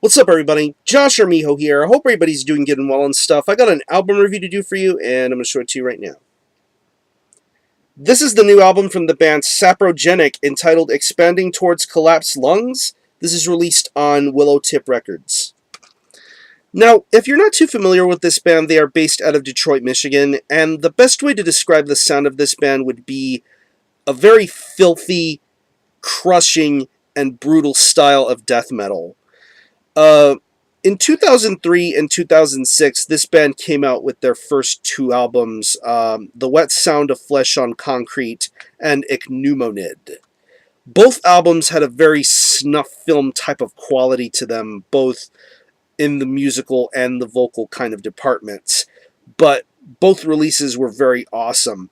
What's up, everybody? Josh or Miho here. I hope everybody's doing good and well and stuff. I got an album review to do for you, and I'm going to show it to you right now. This is the new album from the band Saprogenic, entitled Expanding Towards Collapsed Lungs. This is released on Willowtip Records. Now, if you're not too familiar with this band, they are based out of Detroit, Michigan, and the best way to describe the sound of this band would be a very filthy, crushing, and brutal style of death metal. In 2003 and 2006, this band came out with their first two albums, The Wet Sound of Flesh on Concrete and Ichneummonid. Both albums had a very snuff film type of quality to them, both in the musical and the vocal kind of departments, but both releases were very awesome.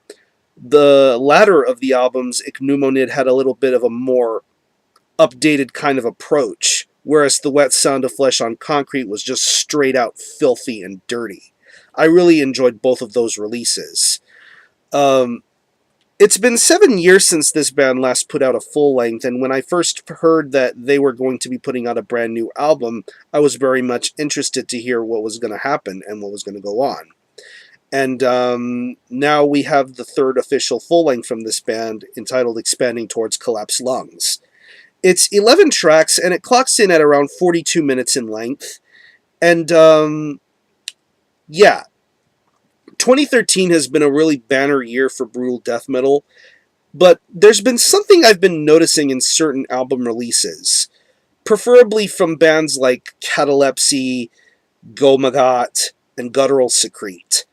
The latter of the albums, Ichneummonid, had a little bit of a more updated kind of approach, whereas The Wet Sound of Flesh on Concrete was just straight out filthy and dirty. I really enjoyed both of those releases. It's been 7 years since this band last put out a full length, and when I first heard that they were going to be putting out a brand new album, I was very much interested to hear what was going to happen and what was going to go on. And now we have the third official full length from this band, entitled Expanding Towards Collapsed Lungs. It's 11 tracks, and it clocks in at around 42 minutes in length. And, yeah, 2013 has been a really banner year for brutal death metal, but there's been something I've been noticing in certain album releases, preferably from bands like Catalepsy, Gomagot, and Guttural Secrete.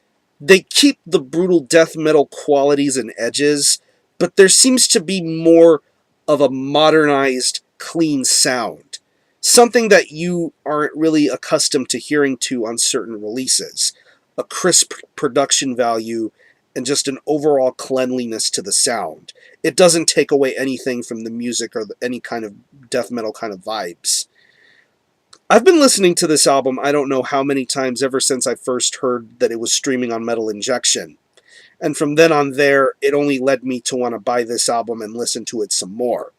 They keep the brutal death metal qualities and edges, but there seems to be more of a modernized, clean sound. Something that you aren't really accustomed to hearing to on certain releases. A crisp production value and just an overall cleanliness to the sound. It doesn't take away anything from the music or any kind of death metal kind of vibes. I've been listening to this album I don't know how many times ever since I first heard that it was streaming on Metal Injection. And from then on there, it only led me to want to buy this album and listen to it some more.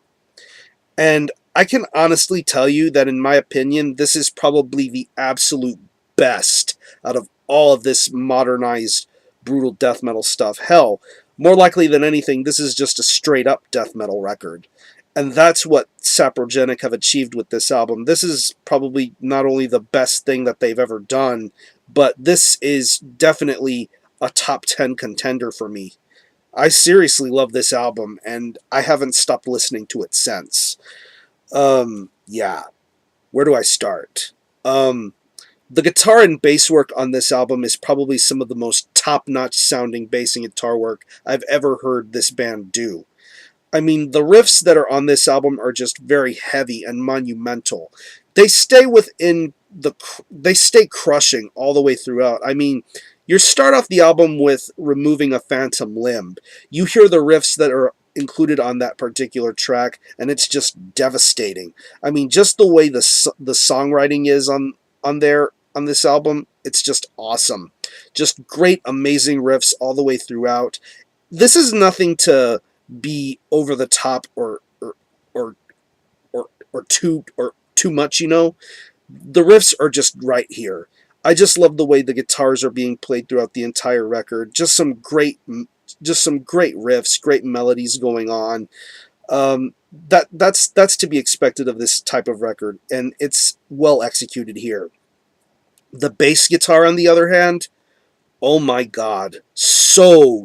And I can honestly tell you that, in my opinion, this is probably the absolute best out of all of this modernized, brutal death metal stuff. Hell, more likely than anything, this is just a straight-up death metal record. And that's what Saprogenic have achieved with this album. This is probably not only the best thing that they've ever done, but this is definitely a top 10 contender for me. I seriously love this album, and I haven't stopped listening to it since. Yeah. Where do I start? The guitar and bass work on this album is probably some of the most top-notch sounding bass and guitar work I've ever heard this band do. I mean, the riffs that are on this album are just very heavy and monumental. They stay crushing all the way throughout. I mean, you start off the album with Removing a Phantom Limb. You hear the riffs that are included on that particular track, and it's just devastating. I mean, just the way the songwriting is on this album, it's just awesome. Just great, amazing riffs all the way throughout. This is nothing to be over the top or too much, you know. The riffs are just right here. I just love the way the guitars are being played throughout the entire record. Just some great riffs, great melodies going on. That's to be expected of this type of record, and it's well executed here. The bass guitar, on the other hand, oh my god, so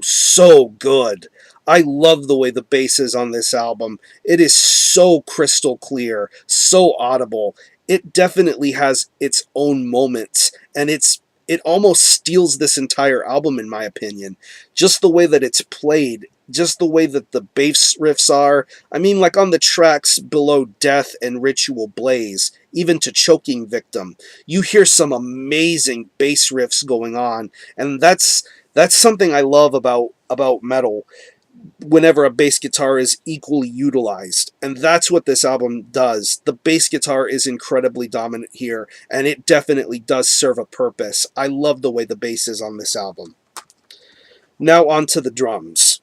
good. I love the way the bass is on this album. It is so crystal clear, so audible. It definitely has its own moments, and it almost steals this entire album, in my opinion. Just the way that it's played, just the way that the bass riffs are. I mean, like on the tracks Below Death and Ritual Blaze, even to Choking Victim, you hear some amazing bass riffs going on, and that's something I love about metal. Whenever a bass guitar is equally utilized, and that's what this album does. The bass guitar is incredibly dominant here, and it definitely does serve a purpose. I love the way the bass is on this album. Now on to the drums.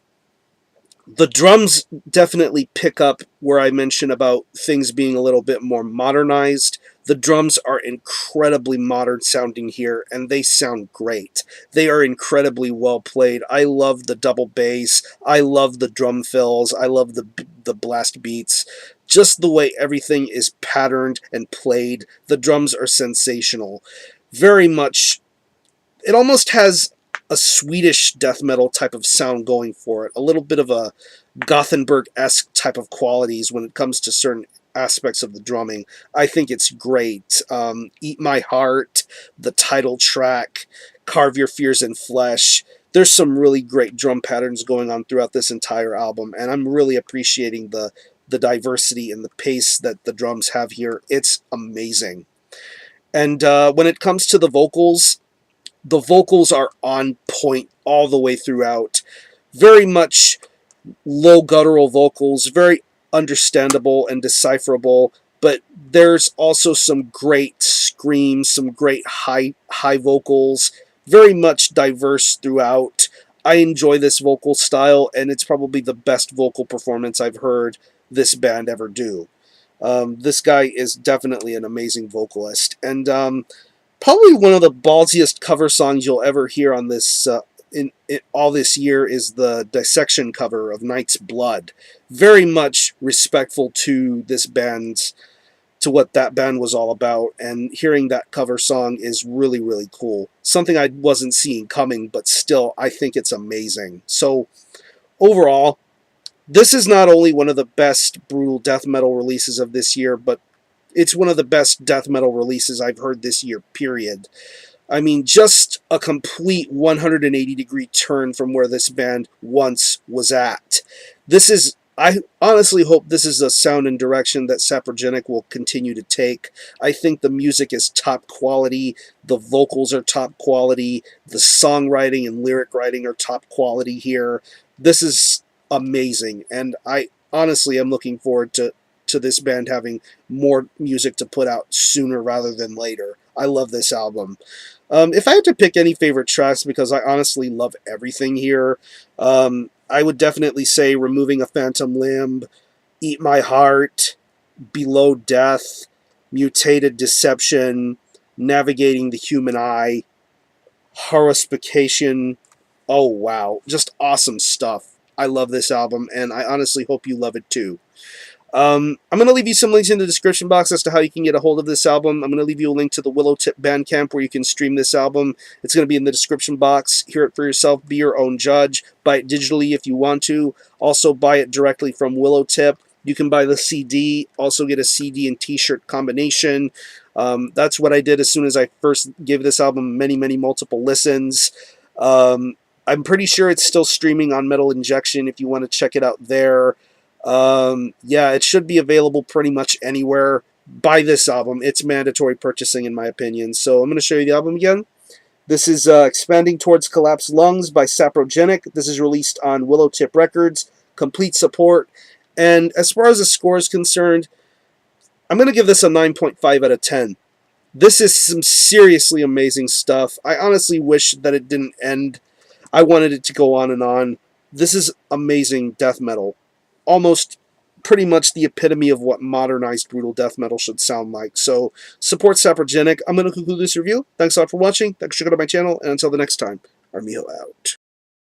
The drums definitely pick up where I mentioned about things being a little bit more modernized. The drums are incredibly modern sounding here, and they sound great. They are incredibly well played. I love the double bass. I love the drum fills. I love the blast beats. Just the way everything is patterned and played. The drums are sensational. Very much, it almost has a Swedish death metal type of sound going for it. A little bit of a Gothenburg-esque type of qualities when it comes to certain aspects of the drumming. I think it's great. Eat My Heart, the title track, Carve Your Fears in Flesh. There's some really great drum patterns going on throughout this entire album, and I'm really appreciating the diversity and the pace that the drums have here. It's amazing. And when it comes to the vocals are on point all the way throughout. Very much low guttural vocals, very understandable and decipherable, but there's also some great screams, some great high vocals, very much diverse throughout. I enjoy this vocal style, and it's probably the best vocal performance I've heard this band ever do. This guy is definitely an amazing vocalist, and probably one of the ballsiest cover songs you'll ever hear on this in all this year is the Dissection cover of Knight's Blood. Very much respectful to this band's, to what that band was all about, and hearing that cover song is really, really cool. Something I wasn't seeing coming, but still, I think it's amazing. So, overall, this is not only one of the best brutal death metal releases of this year, but it's one of the best death metal releases I've heard this year, period. I mean, just a complete 180-degree turn from where this band once was at. I honestly hope this is a sound and direction that Saprogenic will continue to take. I think the music is top quality, the vocals are top quality, the songwriting and lyric writing are top quality here. This is amazing, and I honestly am looking forward to this band having more music to put out sooner rather than later. I love this album. If I had to pick any favorite tracks, because I honestly love everything here, I would definitely say Removing a Phantom Limb, Eat My Heart, Below Death, Mutated Deception, Navigating the Human Eye, Horrification. Oh, wow. Just awesome stuff. I love this album, and I honestly hope you love it too. I'm going to leave you some links in the description box as to how you can get a hold of this album. I'm going to leave you a link to the Willowtip Bandcamp where you can stream this album. It's going to be in the description box. Hear it for yourself. Be your own judge. Buy it digitally if you want to. Also, buy it directly from Willowtip. You can buy the CD. Also get a CD and t-shirt combination. That's what I did as soon as I first gave this album many, many multiple listens. I'm pretty sure it's still streaming on Metal Injection if you want to check it out there. Yeah, it should be available pretty much anywhere. Buy this album. It's mandatory purchasing in my opinion. So I'm going to show you the album again. This is Expanding Towards Collapsed Lungs by Saprogenic. This is released on Willowtip Records. Complete support. And as far as the score is concerned, I'm going to give this a 9.5 out of 10. This is some seriously amazing stuff. I honestly wish that it didn't end. I wanted it to go on and on. This is amazing death metal. Almost pretty much the epitome of what modernized brutal death metal should sound like. So support Saprogenic. I'm going to conclude this review. Thanks a lot for watching. Thanks for checking out my channel. And until the next time, Armijo out.